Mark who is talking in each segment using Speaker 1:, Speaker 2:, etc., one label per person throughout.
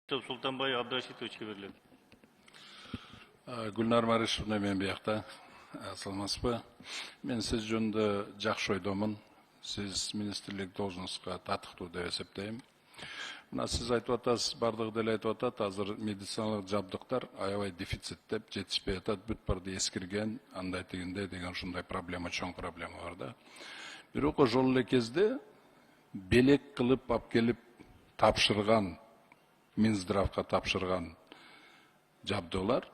Speaker 1: Султанбай Абдрашитовичке берилет.
Speaker 2: Гүлнар Маришевна мен биякта. Саламатсызбы? Мен сиз жөнүндө жакшы ойдомун. Сиз министрлик должностуна татыктуу деп эсептейм. Мына сиз айтып атасыз, бардыгы деле айтып атат, азыр медициналык жабдыктар аябай дефициттеп, жетишпей атат, бүт барды эскирген, андай тигиндей деген ушундай проблема, чоң проблема бар да. Бирок ошол эле кезде белек кылып алып келип тапшырган, Минздравга тапшырган жабдуулар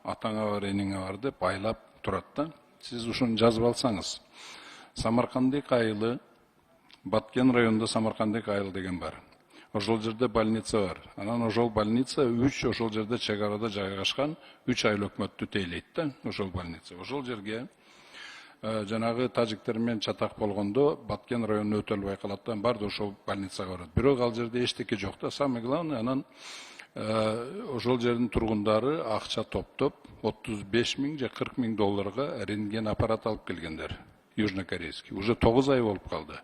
Speaker 2: атаңа бар, энеңе бар деп айлап турат да. Сиз ушуну жазып алсаңыз. Самаркандык айылы, Баткен районунда Самаркандык айыл деген бар. Ошол жерде больница бар. Анан ошол больница 3 ошол жерде чек арада жайгашкан 3 айыл өкмөттү тейлейт да, ошол больница. Ошол жерге жанагы тажиктер менен чатак болгондо Баткен районуна өтө албай калат да, барды ошол больницага барат. Бирок ал жерде эчтеке жок да. Самое главное, анан ошол жердин тургундары акча топтоп 35 000 же 40 000 долларга рентген аппарат алып келгендер. Южнокорейский. Уже 9 ай болуп калды.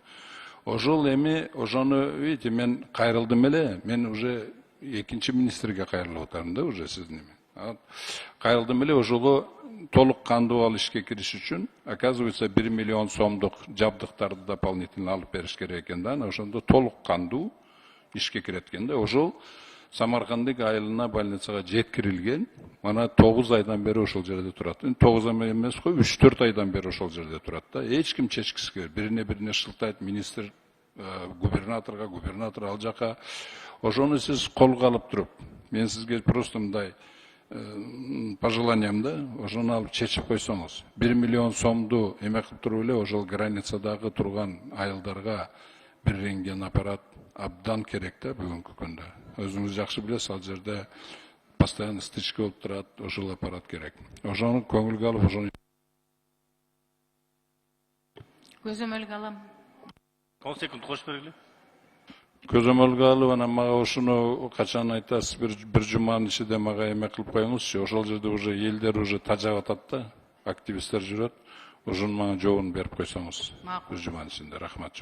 Speaker 2: Ошол эми, ошону, видите, мен кайрылдым эле, мен уже экинчи министрге кайрылып атам да, уже сиздин эми. Кайрылдым эле, ошого толук кандуу ал ишке кириш үчүн, оказывается, 1 миллион сомдук жабдыктарды дополнительно алып бериш керек экен да, ошондо толук кандуу ишке кирет экен да. Ошол Самаркандык айылына больницага жеткирилген, мана 9 айдан бери ошол жерде турат. 9 ай эмес кой, 3-4 айдан бери ошол жерде турат да. Эч ким чечкиси келбейт. Бирине шылтайт, министр губернатор ал жака. Ошону сиз колго алып туруп, мен сизге просто мындай пожеланием да, ошону алып чечип койсоңуз. 1 миллион сомду эме кылып туруп эле ошол границадагы турган айылдарга бир рентген аппарат абдан керек да бүгүнкү күндө. Өзүңүз жакшы билесиз, ал жерде постоянно стычка болуп турат, ошол аппарат керек. Ошону көңүлгө алып, ошону
Speaker 3: көзөмөлгө алам.
Speaker 1: 10 секунд кош бергиле.
Speaker 2: көзөмөлгө алып, анан мага ошону качан айтасыз, бир жуманын ичинде мага эме кылып коюңузчу. Ошол жерде уже элдер уже тажап атат да, активисттер жүрөт. Ошону мага жообун берип койсоңуз. Бир жуманын ичинде. Рахмат.